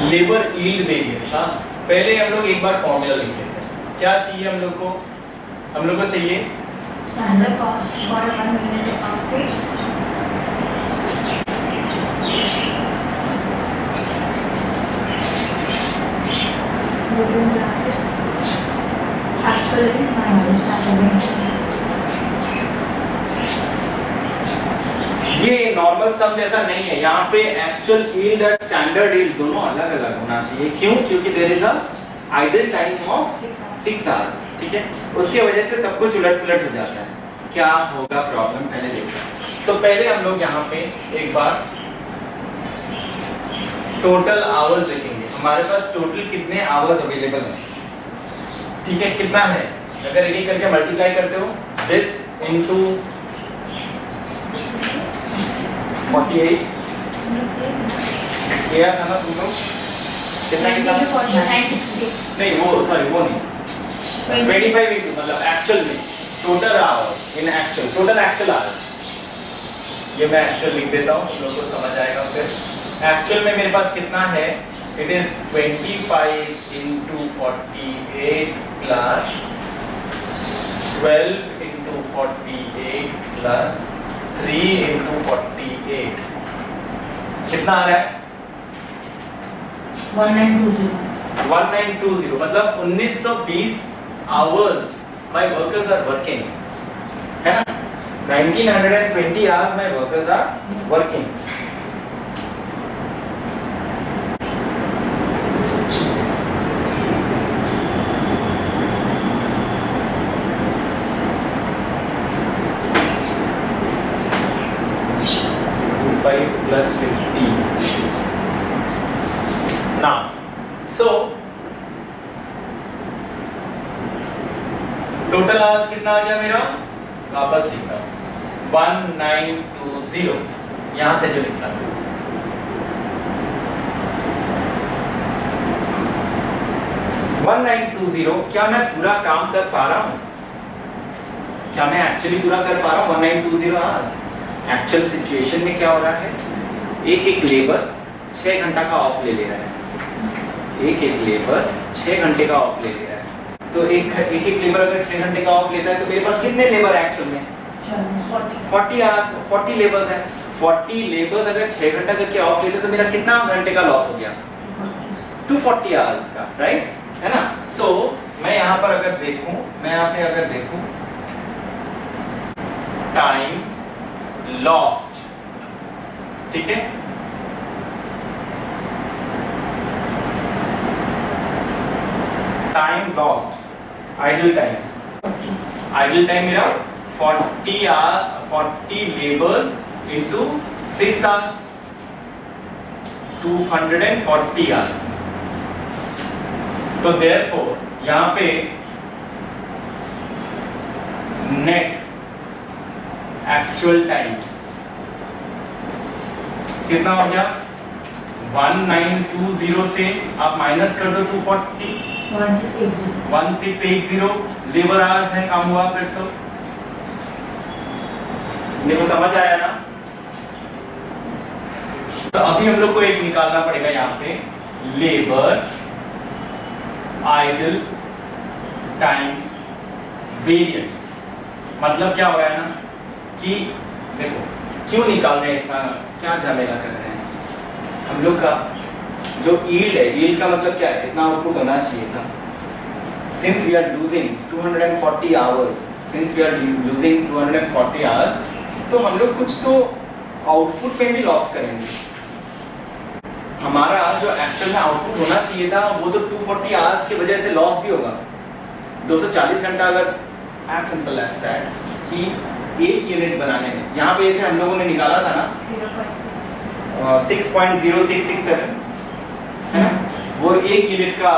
Labour yield variance. हाँ, पहले हम लोग एक बार फॉर्मूला लिख लेते हैं। क्या चाहिए हम लोग को चाहिए standard cost for 1 minute output actually minus. ये नॉर्मल सम जैसा नहीं है, यहाँ पे एक्चुअल यील्ड और स्टैंडर्ड यील्ड दोनों अलग अलग होना चाहिए। क्यों? क्योंकि there is a idle time of 6 hours. ठीक है, उसकी वजह से सब कुछ उलट पुलट हो जाता है। क्या होगा प्रॉब्लम, पहले देखते हैं। तो पहले हम लोग यहाँ पे एक बार टोटल आवर्स देखेंगे। हमारे पास टोटल कितने आवर्स अवेलेबल हैं। ठीक है, कितना है, अगर एक करके मल्टीप्लाई करते हो दिस इनटू 48 किया था ना तुम लोग, कितना नहीं, वो सॉरी वो नहीं, 25 इंटू मतलब एक्चुअल में total hours in actual, total actual hours. ये मैं एक्चुअल लिख देता हूँ, तुम लोगों को समझ आएगा। फिर एक्चुअल में मेरे पास कितना है, it is 25 into 48 plus 12 into 48 plus 3 into 48। कितना आ रहा है? 1920 मतलब 1920 hours my workers are working, है ना। 1920 hours my workers are working. plus 50 now so total hours कितना आ गया मेरा, वापस लिखता हूं 1920 यहां से जो लिखा है 1920। क्या मैं पूरा काम कर पा रहा हूं, क्या मैं एक्चुअली पूरा कर पा रहा हूं 1920 आवर्स। एक्चुअल सिचुएशन में क्या हो रहा है, एक एक लेबर 6 घंटा का ऑफ ले रहा है, एक एक लेबर 6 घंटे का ऑफ ले रहा है। तो एक लेबर अगर 6 घंटे का ऑफ लेता है तो मेरे पास कितने लेबर है एक्चुअल में 40 आवर्स, 40 लेबर्स हैं। 40 लेबर्स अगर 6 घंटा करके ऑफ लेते तो मेरा कितना घंटे का लॉस हो गया, 240 आवर्स का, राइट, है ना। सो मैं यहाँ पर अगर देखूं, मैं यहाँ पे अगर देखूं टाइम लॉस्ट, ठीक है, टाइम लॉस्ट, आइडल टाइम मेरा 40 लेबर्स इंटू 6 आवर्स, 240 आवर्स। तो देयरफॉर यहां पे नेट एक्चुअल टाइम कितना हो गया, 1920 से आप माइनस कर दो 240, 1680 लेबर आवर्स है, काम हुआ। फिर तो देखो समझ आया ना। तो अभी हम लोग को एक निकालना पड़ेगा यहाँ पे लेबर आइडल टाइम वेरिएंस। मतलब क्या हो रहा है ना कि देखो क्यों निकाल रहे हैं, इतना क्या झमेला कर रहे हैं। हम लोग का जो यील्ड है, यील्ड का मतलब क्या है, इतना आउटपुट होना चाहिए था। Since we are losing 240 hours, तो हम लोग कुछ तो आउटपुट में भी लॉस करेंगे। हमारा जो एक्चुअल में आउटपुट होना चाहिए था वो तो 240 आवर्स की वजह से लॉस भी होगा। 240 घंटा अगर एज सिंपल एज दैट कि एक यूनिट बनाने में, यहाँ पे जैसे हम लोगों ने निकाला था ना 6.0667, है ना, वो एक यूनिट का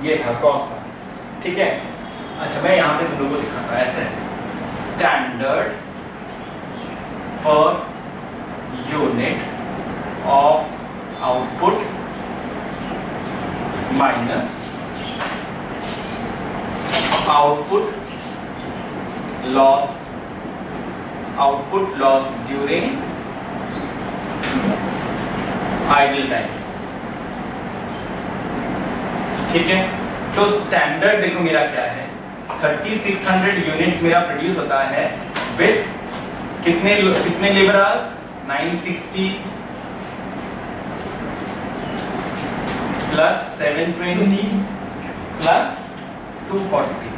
ये था, कॉस्ट था, ठीक है। अच्छा मैं यहाँ पे तुम लोगों को दिखाता हूँ, ऐसे standard per unit of output minus output loss during idol time. ठीक है, तो स्टैंडर्ड देखो मेरा क्या है, 3600 यूनिट्स मेरा प्रोड्यूस होता है विद कितने लेबर आवर्स, 960 प्लस 720 प्लस 240,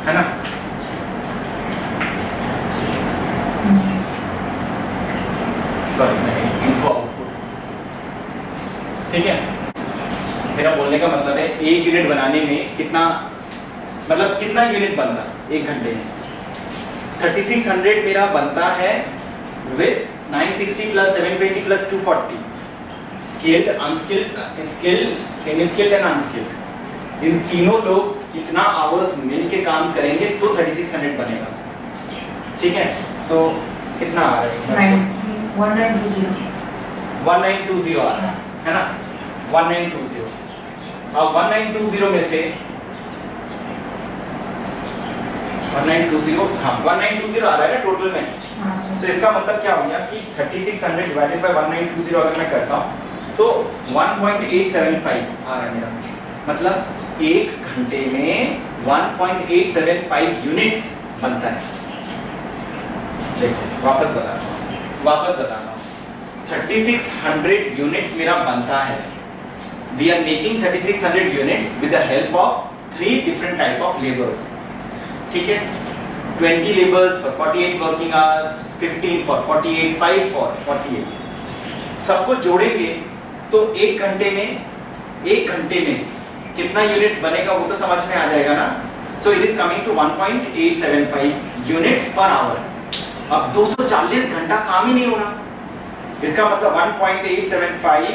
है ना। सॉरी इनको आउटपुट, ठीक है। मेरा बोलने का मतलब है एक यूनिट बनाने में कितना, मतलब कितना यूनिट बनता एक घंटे में। 3600 मेरा बनता है with 960 plus 720 plus 240, skilled, unskilled, skilled, semi skilled and unskilled. इन तीनों लोग कितना आवर्स मिल के काम करेंगे तो 3600 बनेगा, ठीक है। सो कितना आ रहा है, 1920 आ रहा है ना, 1920। अब 1920 में से 1920, हाँ 1920 आ रहा है ना टोटल में। तो इसका मतलब क्या हो गया कि 3600 डिवाइडेड बाय 1920 अगर मैं करता हूँ तो 1.875 आ रहा है मेरा, मतलब एक घंटे में 1.875 यूनिट्स बनता है। देखो वापस बताता हूँ 3600 यूनिट्स मेरा बनता है। We are making 3600 units with the help of 3 different type of labors, ठीक है। 20 labors for 48 working hours, 15 for 48, 5 for 48। सबको जोड़ेंगे तो एक घंटे में कितना यूनिट्स बनेगा वो तो समझ में आ जाएगा ना। So it is coming to 1.875 units per hour। अब 240 घंटा काम ही नहीं होना, इसका मतलब 1.875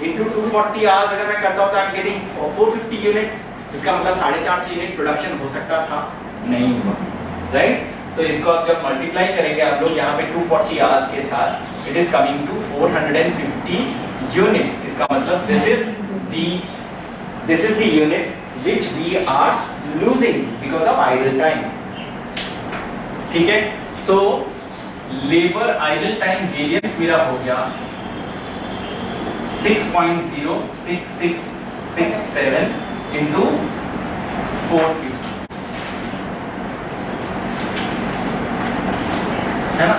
into 240 आवर्स अगर मैं करता हूँ तो आई एम गेटिंग 450 यूनिट्स। इसका मतलब 450 यूनिट प्रोडक्शन हो सकता था, नहीं हुआ, राइट। सो इसको आप जब मल्टीप्लाई करेंगे आप लोग यहाँ पे 240 आवर्स के साथ, it is coming to 450 units. इसका मतलब this is the units which we are losing because of idle time, ठीक है। So labour idle time variance मेरा हो गया 6.06667 into 450, है ना।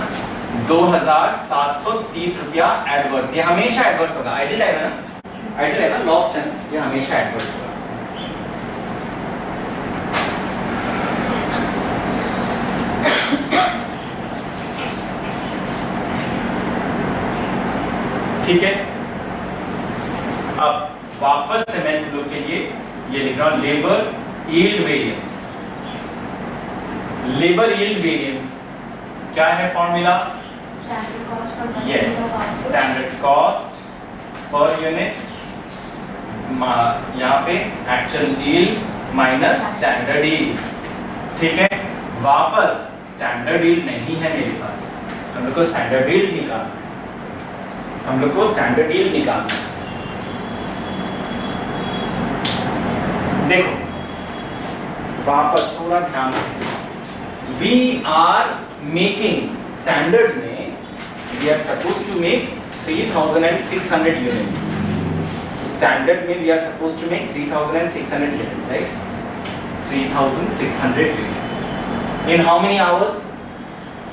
2730 रुपया एडवर्स। ये हमेशा एडवर्स होगा, आइडल है ना, आइडल है ना, लॉस्ट है, ये हमेशा एडवर्स होगा। ठीक है। अब वापस से मैं तुम लोग के लिए ये लिख रहा हूं labour yield variance. Labour yield variance क्या है formula? Yes, standard cost per unit, यहाँ पे actual yield minus standard yield, ठीक है। वापस स्टैंडर्ड यील्ड नहीं है मेरे पास, हम लोग को स्टैंडर्ड यील्ड निकालना है, हम लोग को स्टैंडर्ड यील्ड निकालना है। देखो वापस थोड़ा ध्यान से, वी आर मेकिंग स्टैंडर्ड में we are suppose to make 3600 units. Standard में we are suppose to make 3600 units, right. 3600 units in how many hours?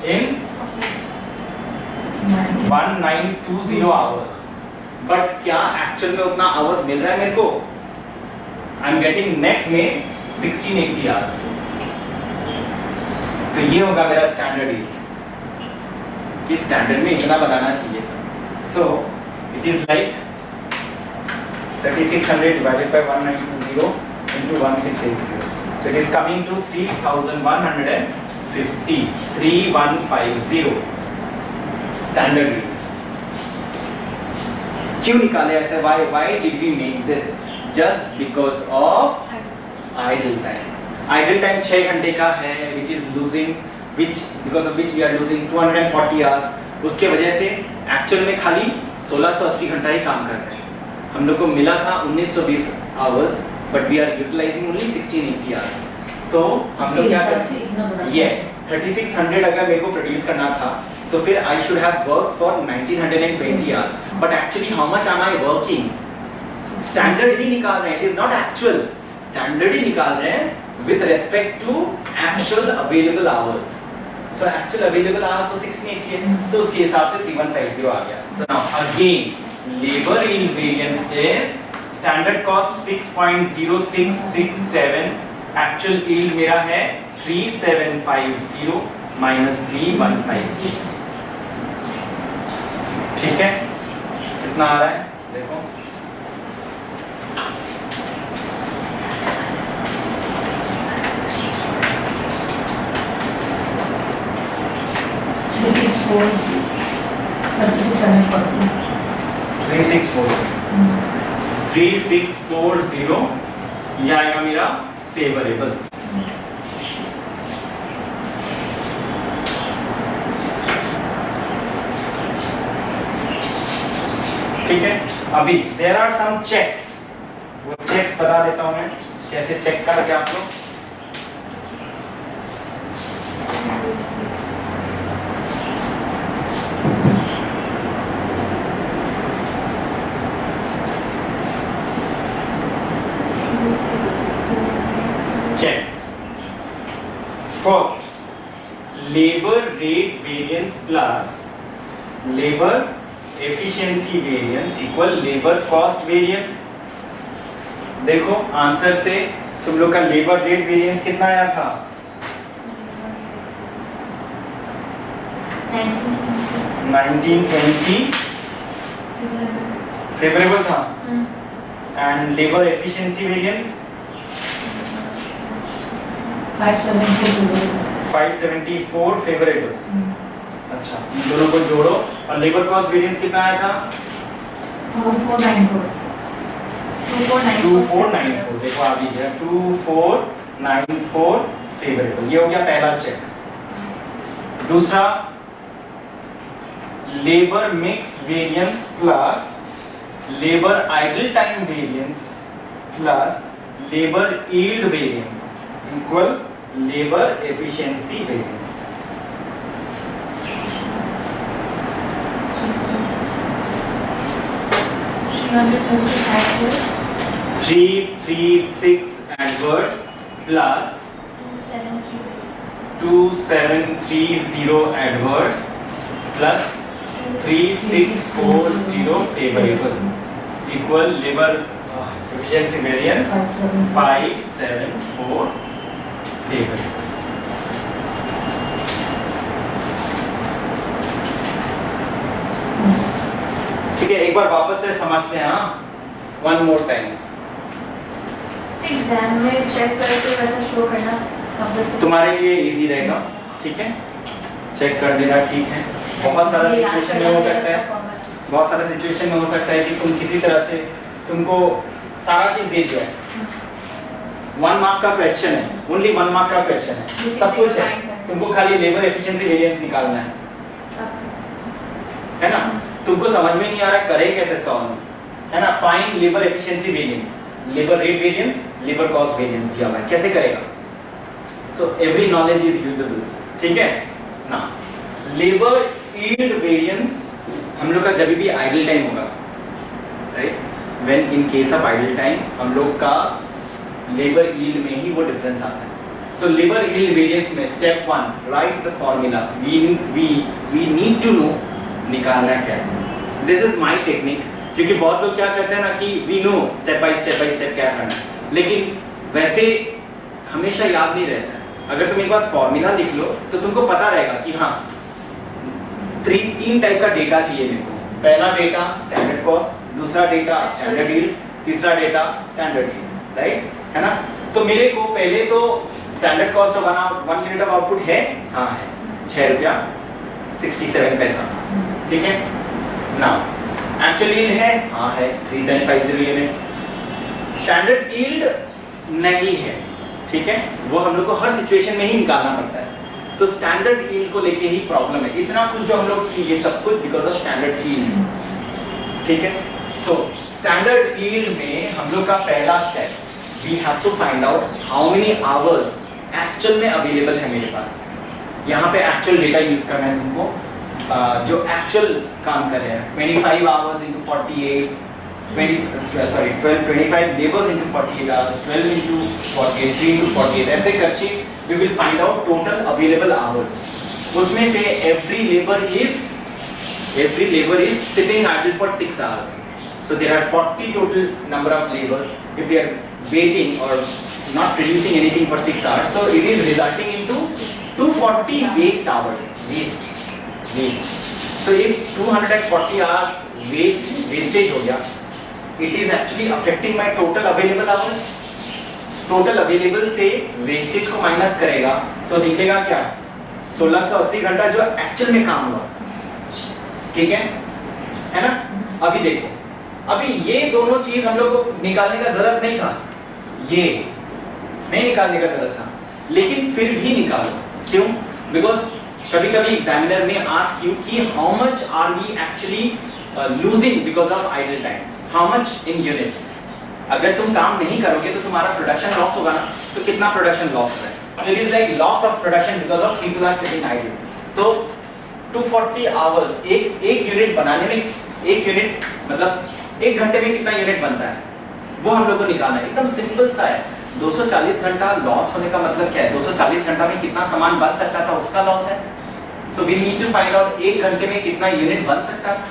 In 1920 hours. But क्या एक्चुअल में उतना आवर्स मिल रहा है मेरे को? आई एम गेटिंग नेट में 1680 आवर्स। तो ये होगा मेरा स्टैंडर्ड यील्ड, कि स्टैंडर्ड में इतना बनाना चाहिए था। So it is like 3600 divided by 1920 into 1680। So it is coming to 3150, 3150 standard yield. क्यों निकाले ऐसे? why did we make this? Just because of idle time. Idle time 6 घंटे का है, which is losing, because of which we are losing 240 hours। उसके वजह से actual में खाली 1680 घंटा ही काम कर रहे हैं। हम लोग को मिला था 1920 hours, but we are utilising only 1680 hours. तो हम लोग क्या करें? यस, 3600 अगर मेरे को प्रोड्यूस करना था तो फिर I should have work for 1920 hours, but actually how much am I working? Standard ही निकाल रहे हैं, it is not actual, standard ही निकाल रहे हैं with respect to actual available hours. So actual available hours तो 680 है, तो उसके हिसाब से 3150 आ गया। So now again labour yield variance is standard cost 6.0667, actual yield मेरा है 3750 माइनस 3150। ठीक है, कितना आ रहा है देखो, थ्री सिक्स फोर जीरो, ये आएगा मेरा फेवरेबल। ठीक है, अभी देयर आर सम चेक्स, वो चेक्स बता देता हूं मैं कैसे चेक करके आप लोग। Check first, labour rate variance plus labour efficiency variance equal labour cost variance. देखो आंसर से तुम लोग का लेबर रेट वेरिएंस कितना आया था? 1920 फेवरेबल था, and labour efficiency variance 574 favourable. अच्छा, इन दोनों को जोड़ो और लेबर कॉस्ट वेरिएंस कितना आया था? 2494। देखो आ भी गया 2494 फेवरेबल। ये हो गया पहला चेक। दूसरा, labour mix variance plus labour idle time variance plus labour yield variance equal labour efficiency variance. Three 336 adverse plus 2730 adverse plus 3640 favorable equal labor efficiency variance 574 favorable। ठीक है, एक बार वापस से समझते हैं। हाँ, वन मोर टाइम। एग्जाम में check करके वैसा शो करना तुम्हारे लिए इजी रहेगा। ठीक है, चेक कर देना। ठीक है, बहुत सारा सिचुएशन में हो सकता है, बहुत सारा सिचुएशन में हो सकता है कि तुम किसी तरह से, तुमको सारा चीज दे दिया है, 1 मार्क का क्वेश्चन है, ओनली 1 मार्क का क्वेश्चन है, सब कुछ है, तुमको खाली लेबर एफिशिएंसी वेरिएंस निकालना है ना? तुमको समझ में नहीं आ रहा करे कैसे सॉल्व, है ना? Find labour efficiency variance, labour rate variance, labour cost variance दिया हुआ है, कैसे करेगा? So every knowledge is usable. ठीक है ना? लेबर यील्ड वेरिएंस हम लोग का जब भी आइडल टाइम होगा, right, when in case of idle time हम लोग का लेबर यील्ड में ही वो डिफरेंस आता है। सो लेबर यील्ड वेरिएंस में step 1, write the formula, we need to know निकालना क्या है। दिस इज माय टेक्निक, क्योंकि बहुत लोग क्या करते हैं ना कि we know step by step क्या करना है, लेकिन वैसे हमेशा याद नहीं रहता है। अगर तुम एक बार फॉर्मूला लिख लो तो तुमको पता रहेगा कि हाँ, 3 टाइप का डेटा चाहिए मेरे को। पहला डेटा स्टैंडर्ड कॉस्ट, दूसरा डेटा स्टैंडर्ड यील्ड, तीसरा डेटा स्टैंडर्ड यील्ड, राइट, है ना? तो मेरे को पहले तो standard cost of 1 unit of output है, हाँ है, 6 रुपया 67 पैसा। ठीक है ना? एक्चुअल यील्ड है, हाँ है, 3750 यूनिट्स। स्टैंडर्ड यील्ड नहीं है, ठीक है, वो हम लोग को हर सिचुएशन में ही निकालना पड़ता है। तो स्टैंडर्ड यील्ड को लेके ही प्रॉब्लम है। इतना कुछ जो हम लोग ये सब कुछ बिकॉज ऑफ स्टैंडर्ड यील्ड। ठीक है, सो स्टैंडर्ड यील्ड में हम लोग का पहला step, we have to find out how many hours actual में अवेलेबल है मेरे पास। यहाँ पे एक्चुअल डेटा यूज करना है तुमको, जो एक्चुअल काम कर रहे हैं, 25 hours into 48 25 labors into 48 hours, 12 into 48, 3 into 48, ऐसे करके we will find out total available hours. उसमें से every labor is sitting idle for 6 hours. So there are 40 total number of labors. If they are waiting or not producing anything for 6 hours, so it is resulting into 240 waste hours. Waste. So if 240 hours wastage हो गया, it is actually affecting my total available hours. Total available से wastage को minus करेगा तो निकलेगा क्या? 1680 घंटा जो एक्चुअल में काम हुआ. ठीक है ना? अभी देखो, अभी ये दोनों चीज हम लोग को निकालने का जरूरत नहीं था, ये नहीं निकालने का जरूरत था, लेकिन फिर भी निकालो. क्यों? बिकॉज कभी कभी एग्जामिनर में आस्क यू कि how much are we actually losing because of idle time, how much in units. अगर तुम काम नहीं करोगे तो तुम्हारा प्रोडक्शन लॉस होगा ना, तो कितना प्रोडक्शन लॉस हो रहा है? So it is like loss of production because of people are sitting idle. So 240 hours, एक यूनिट बनाने में, एक यूनिट मतलब एक घंटे में कितना यूनिट बनता है वो हम लोग को निकालना है. एकदम सिंपल सा है. 240 घंटा लॉस होने का मतलब क्या है? 240 घंटा में कितना सामान बन सकता था उसका लॉस है. So we need to find out एक घंटे में कितना यूनिट बन सकता था,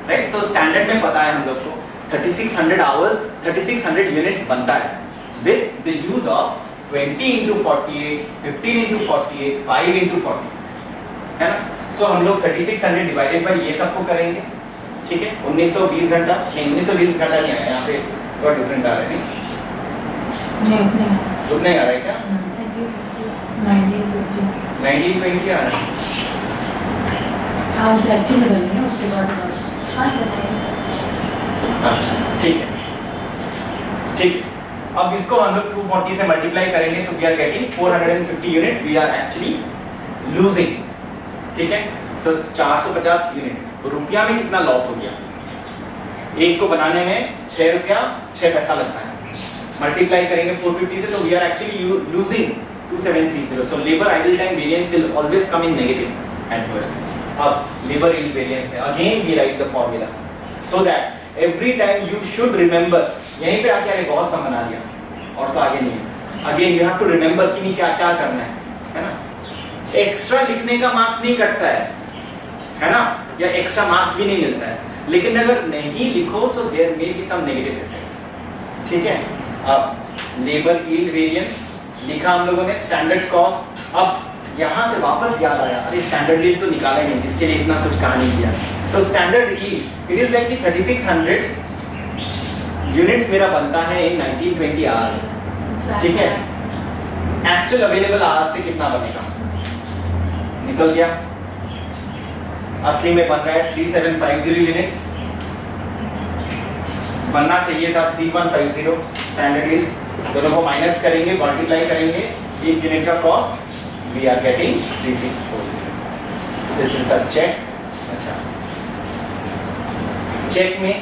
राइट? तो स्टैंडर्ड में पता है हम लोग को 3600 आवर्स 3600 यूनिट्स बनता है with the use of 20 into 48, 15 into 48, 5 into 40, है ना? सो हम लोग 3600 डिवाइडेड बाय ये सबको करेंगे. ठीक है, 1920 घंटा नहीं, 1920 घंटा नहीं आया, यहाँ पे थोड़ा डिफरेंट आ रहा है. उतना ही आ रहा है क्या? 1920 आ रहा है. उसके बाद हाँ सर. अच्छा ठीक है. अब इसको हम लोग 240 से मल्टीप्लाई करेंगे तो we are getting 450 units we are actually losing. ठीक है, तो 450 यूनिट रुपया में कितना लॉस हो गया? एक को बनाने में 6 रुपया 6 पैसा लगता है. मल्टीप्लाई करेंगे 450 से तो we are actually losing 2730. So labour idle time variance will always come in negative adverse. अब लेबर यील्ड वेरिएंस में again we write the formula so that every time you should remember. यहीं पे आके एक और सम बना लिया और तो आगे नहीं है. Again you have to remember कि नहीं क्या क्या करना है ना? एक्स्ट्रा लिखने का मार्क्स नहीं कटता है ना, या एक्स्ट्रा मार्क्स भी नहीं मिलता है, लेकिन अगर नहीं लिखो so there may be some negative effect. ठीक है, अब लेबर यील्ड वेरिएंस लिखा हम लोगों ने, स्टैंडर्ड कॉस्ट. अब यहाँ से वापस याद आया, अरे स्टैंडर्ड यील्ड तो निकाला ही नहीं जिसके लिए इतना कुछ कहा नहीं किया. तो standard yield it is like कि 3600 यूनिट्स मेरा बनता है इन 1920 आवर्स. ठीक है, एक्चुअल अवेलेबल आवर्स से कितना बनेगा? निकल गया. असली में बन रहा है 3750 यूनिट्स, बनना चाहिए था 3150. स्टैंडर्ड यील्ड दोनों को माइनस करेंगे, मल्टीप्लाई करेंगे, एक यूनिट का cost we are getting 3640. This is the check. अच्छा, चेक में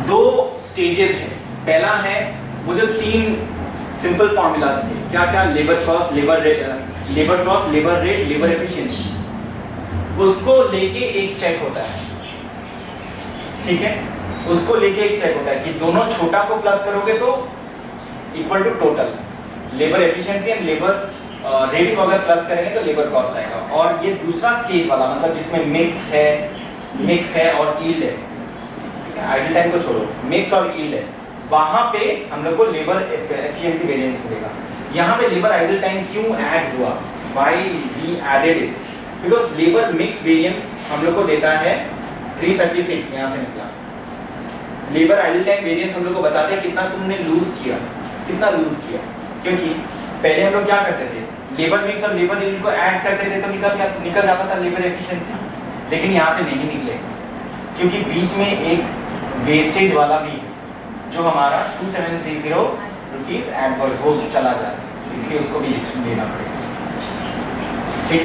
दो स्टेजेस हैं. पहला है वो जो 3 सिंपल फॉर्मूलाज थे, क्या क्या? Labour cost, labour rate, labour efficiency. उसको लेके एक चेक होता है. ठीक है, उसको लेके एक चेक होता है कि दोनों छोटा को प्लस करोगे तो equal to total labour efficiency and labour rate को अगर प्लस करेंगे तो लेबर कॉस्ट आएगा. और ये दूसरा स्टेज वाला मतलब जिसमें मिक्स है और यील्ड है. आइडल टाइम को छोड़ो, मिक्स और यील्ड है, वहां पे हम लोग को लेबर एफिशिएंसी वेरिएंस मिलेगा. यहाँ पे लेबर आइडल टाइम क्यों ऐड हुआ? Why we added it? Because labour mix variance हम लोग को देता है 336. यहाँ से निकला. लेबर आइडल टाइम वेरिएंस हम लोग को बताते हैं कितना तुमने लूज किया, क्योंकि पहले हम लोग क्या करते थे? लेबर मिक्स और लेबर यील्ड को ऐड करते थे तो निकल जाता था लेबर एफिशिएंसी. लेकिन यहाँ पे नहीं निकलेगा क्योंकि बीच में एक वेस्टेज वाला भी है जो हमारा 2730 रुपीज एडवर्स हो चला जाए, इसलिए उसको भी लेना पड़ेगा.